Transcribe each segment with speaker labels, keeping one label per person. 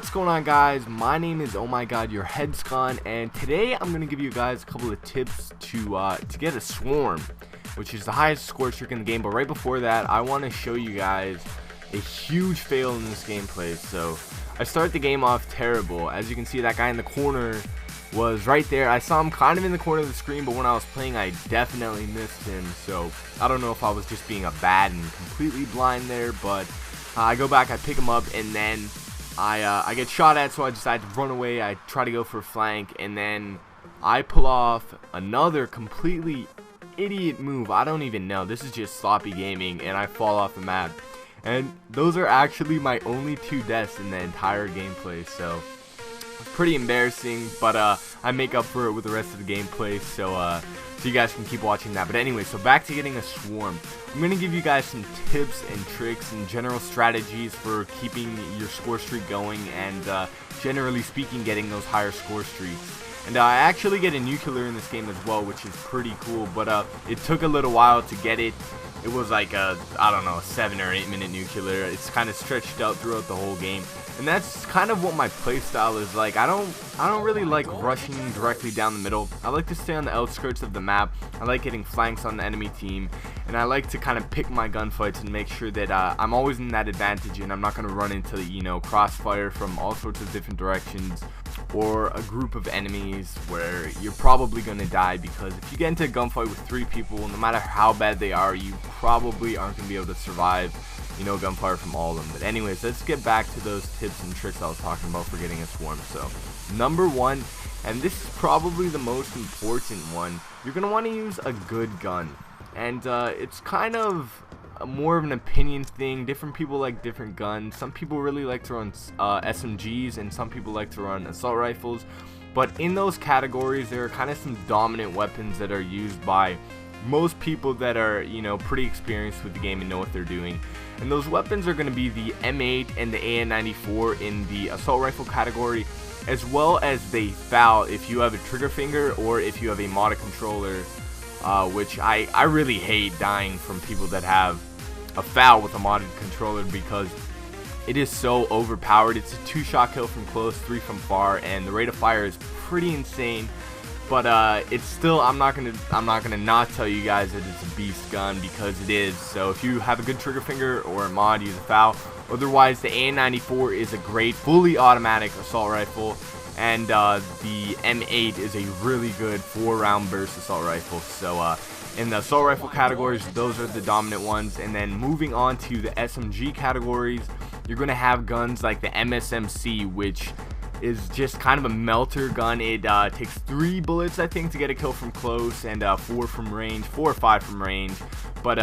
Speaker 1: What's going on, guys? My name is omgurheadsgone, and today I'm going to give you guys a couple of tips to get a swarm, which is the highest score streak in the game. But right before that, I want to show you guys a huge fail in this gameplay. So I start the game off terrible. As you can see, that guy in the corner was right there. I saw him kind of in the corner of the screen, but when I was playing, I definitely missed him. So I don't know if I was just being a bad and completely blind there, but I go back, I pick him up, and then I get shot at, so I decide to run away. I try to go for a flank, and then I pull off another completely idiot move. I don't even know. This is just sloppy gaming, and I fall off the map. And those are actually my only 2 deaths in the entire gameplay, so it's pretty embarrassing, but I make up for it with the rest of the gameplay, so you guys can keep watching that. But anyway, so back to getting a swarm. I'm going to give you guys some tips and tricks and general strategies for keeping your score streak going and generally speaking getting those higher score streaks. And I actually get a nuclear in this game as well, which is pretty cool, but it took a little while to get it. It was like a, I don't know, a 7 or 8 minute nuclear. It's kind of stretched out throughout the whole game, and that's kind of what my playstyle is like. I don't really like rushing directly down the middle. I like to stay on the outskirts of the map. I like getting flanks on the enemy team, and I like to kind of pick my gunfights and make sure that I'm always in that advantage, and I'm not going to run into, you know, crossfire from all sorts of different directions or a group of enemies where you're probably going to die, because if you get into a gunfight with 3 people, no matter how bad they are, you probably aren't going to be able to survive, you know, gunfire from all of them. But anyways, let's get back to those tips and tricks I was talking about for getting a swarm. So number 1, and this is probably the most important one, you're going to want to use a good gun. And it's kind of more of an opinion thing. Different people like different guns. Some people really like to run SMGs, and some people like to run assault rifles. But in those categories, there are kind of some dominant weapons that are used by most people that are, you know, pretty experienced with the game and know what they're doing. And those weapons are going to be the M8 and the AN94 in the assault rifle category, as well as the FAL if you have a trigger finger or if you have a modded controller, which I really hate dying from people that have a FAL with a modded controller, because it is so overpowered. It's a 2-shot kill from close, 3 from far, and the rate of fire is pretty insane. But it's still, I'm not gonna not tell you guys that it's a beast gun, because it is. So if you have a good trigger finger or a mod, use a FAL. Otherwise, the AN94 is a great fully automatic assault rifle, and the M8 is a really good 4-round burst assault rifle. So in the assault rifle categories, those are the dominant ones. And then moving on to the SMG categories, you're going to have guns like the MSMC, which is just kind of a melter gun. It takes 3 bullets, I think, to get a kill from close, and 4 from range, 4 or 5 from range. But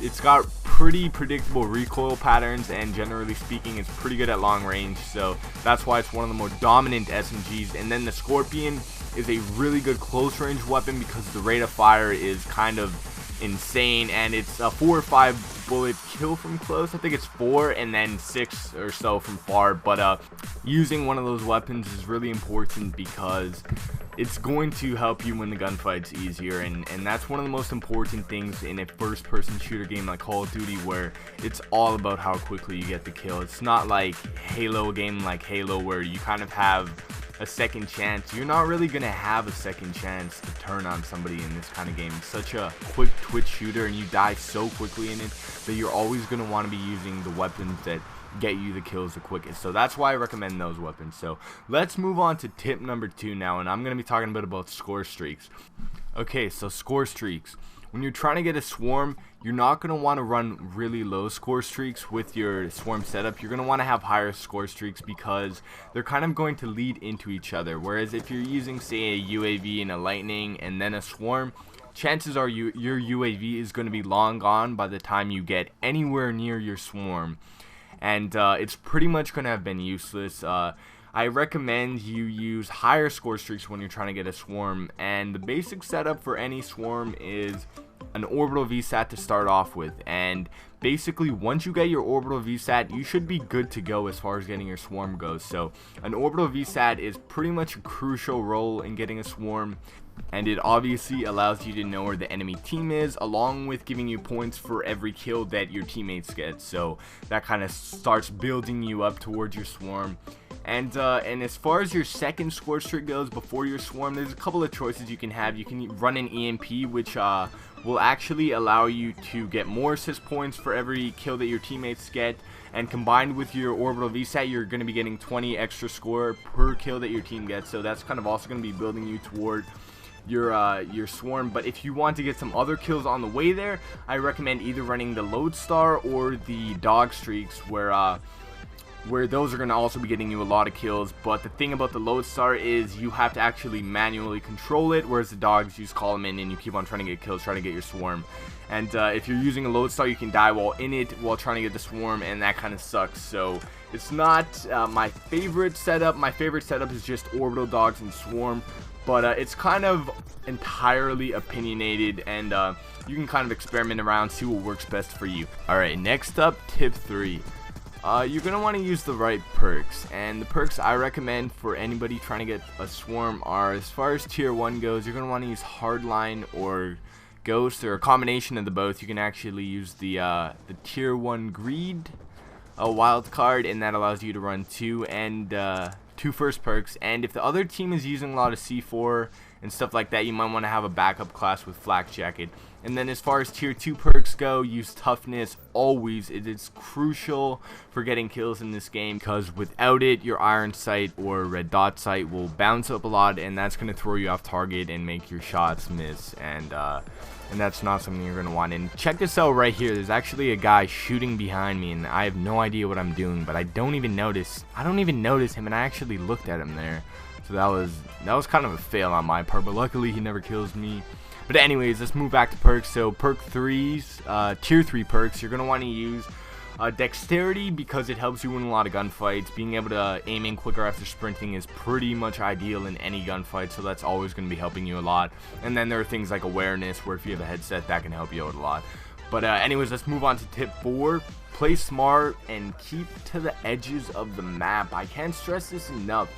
Speaker 1: it's got pretty predictable recoil patterns, and generally speaking, it's pretty good at long range. So that's why it's one of the more dominant SMGs. And then the Scorpion is a really good close range weapon, because the rate of fire is kind of insane, and it's a 4 or 5 bullet kill from close. I think it's 4 and then 6 or so from far. But using one of those weapons is really important, because it's going to help you win the gunfights easier, and that's one of the most important things in a first-person shooter game like Call of Duty, where it's all about how quickly you get the kill. It's not like Halo, a game like Halo, where you kind of have a second chance. You're not really gonna have a second chance to turn on somebody in this kind of game. It's such a quick twitch shooter, and you die so quickly in it that you're always gonna want to be using the weapons that get you the kills the quickest. So that's why I recommend those weapons. So let's move on to tip number 2 now, and I'm gonna be talking a bit about score streaks. Okay, so score streaks. When you're trying to get a swarm, you're not going to want to run really low score streaks with your swarm setup. You're going to want to have higher score streaks, because they're kind of going to lead into each other. Whereas if you're using, say, a UAV and a lightning and then a swarm, chances are your UAV is going to be long gone by the time you get anywhere near your swarm. And it's pretty much going to have been useless. I recommend you use higher score streaks when you're trying to get a swarm, and the basic setup for any swarm is an orbital VSAT to start off with. And basically, once you get your orbital VSAT, you should be good to go as far as getting your swarm goes. So an orbital VSAT is pretty much a crucial role in getting a swarm, and it obviously allows you to know where the enemy team is, along with giving you points for every kill that your teammates get. So that kind of starts building you up towards your swarm. And as far as your second score streak goes before your swarm, there's a couple of choices you can have. You can run an EMP, which will actually allow you to get more assist points for every kill that your teammates get, and combined with your orbital VSAT, you're going to be getting 20 extra score per kill that your team gets. So that's kind of also going to be building you toward your swarm. But if you want to get some other kills on the way there, I recommend either running the lodestar or the dog streaks, where those are going to also be getting you a lot of kills. But the thing about the lodestar is you have to actually manually control it, whereas the dogs, you just call them in and you keep on trying to get kills, trying to get your swarm. And if you're using a lodestar, you can die while in it while trying to get the swarm, and that kind of sucks. So it's not my favorite setup. My favorite setup is just orbital dogs and swarm, but it's kind of entirely opinionated, and you can kind of experiment around, see what works best for you. Alright, next up, tip 3. You're going to want to use the right perks, and the perks I recommend for anybody trying to get a swarm are, as far as tier 1 goes, you're going to want to use hardline or ghost, or a combination of the both. You can actually use the tier 1 greed, a wild card, and that allows you to run 2 first perks. And if the other team is using a lot of C4 and stuff like that, you might want to have a backup class with flak jacket. And then as far as tier 2 perks go, use toughness always. It is crucial for getting kills in this game, because without it, your iron sight or red dot sight will bounce up a lot, and that's going to throw you off target and make your shots miss, and that's not something you're going to want. And check this out right here. There's actually a guy shooting behind me, and I have no idea what I'm doing, but I don't even notice him, and I actually looked at him there. So that was kind of a fail on my part, but luckily he never kills me. But anyways, let's move back to perks. So perk 3s, tier 3 perks, you're going to want to use dexterity, because it helps you win a lot of gunfights. Being able to aim in quicker after sprinting is pretty much ideal in any gunfight, so that's always going to be helping you a lot. And then there are things like awareness, where if you have a headset, that can help you out a lot. But anyways, let's move on to tip 4. Play smart and keep to the edges of the map. I can't stress this enough.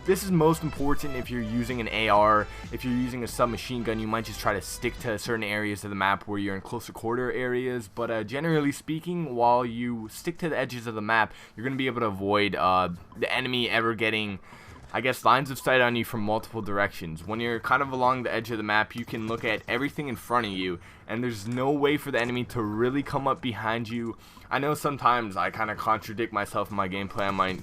Speaker 1: This is most important if you're using an AR. If you're using a submachine gun, you might just try to stick to certain areas of the map where you're in closer quarter areas. But generally speaking, while you stick to the edges of the map, you're going to be able to avoid the enemy ever getting, I guess, lines of sight on you from multiple directions. When you're kind of along the edge of the map, you can look at everything in front of you, and there's no way for the enemy to really come up behind you. I know sometimes I kind of contradict myself in my gameplay. I might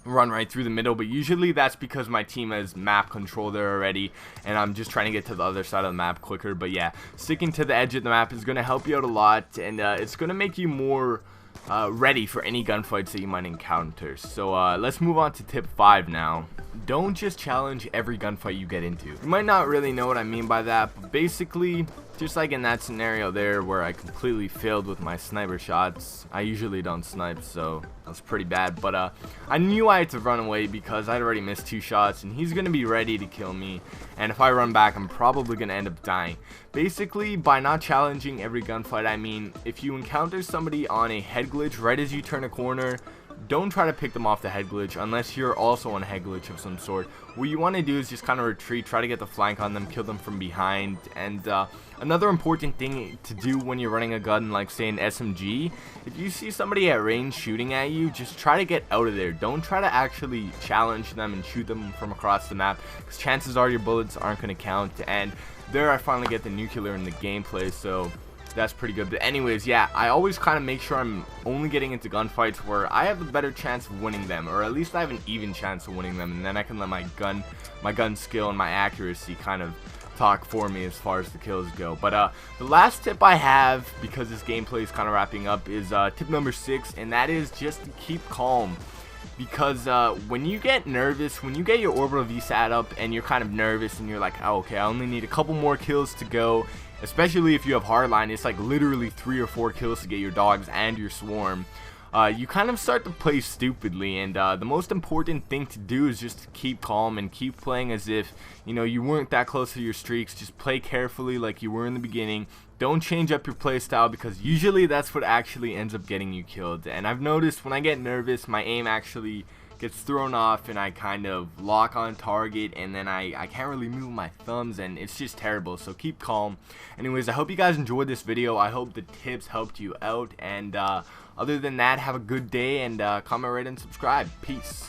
Speaker 1: run right through the middle, but usually that's because my team has map control there already, and I'm just trying to get to the other side of the map quicker. But yeah, sticking to the edge of the map is going to help you out a lot, and it's going to make you more ready for any gunfights that you might encounter. So let's move on to tip 5 now. Don't just challenge every gunfight you get into. You might not really know what I mean by that, but basically, just like in that scenario there where I completely failed with my sniper shots, I usually don't snipe, so that's pretty bad. But I knew I had to run away because I'd already missed 2 shots, and he's going to be ready to kill me, and if I run back, I'm probably going to end up dying. Basically, by not challenging every gunfight, I mean, if you encounter somebody on a head glitch right as you turn a corner, don't try to pick them off the head glitch unless you're also on a head glitch of some sort. What you want to do is just kind of retreat, try to get the flank on them, kill them from behind. And another important thing to do when you're running a gun like, say, an SMG, if you see somebody at range shooting at you, just try to get out of there. Don't try to actually challenge them and shoot them from across the map, because chances are your bullets aren't going to count. And there I finally get the nuclear in the gameplay, so that's pretty good. But anyways, yeah, I always kind of make sure I'm only getting into gunfights where I have a better chance of winning them, or at least I have an even chance of winning them, and then I can let my gun skill and my accuracy kind of talk for me as far as the kills go. But the last tip I have, because this gameplay is kind of wrapping up, is tip number 6, and that is just to keep calm. Because when you get nervous, when you get your orbital VSAT up and you're kind of nervous and you're like, oh, okay, I only need a couple more kills to go, especially if you have hardline, it's like literally 3 or 4 kills to get your dogs and your swarm. You kind of start to play stupidly, and the most important thing to do is just to keep calm and keep playing as if, you know, you weren't that close to your streaks. Just play carefully like you were in the beginning. Don't change up your play style, because usually that's what actually ends up getting you killed. And I've noticed when I get nervous, my aim actually gets thrown off and I kind of lock on target, and then I can't really move my thumbs, and it's just terrible. So keep calm. Anyways, I hope you guys enjoyed this video. I hope the tips helped you out, and other than that, have a good day, and comment, rate, and subscribe. Peace.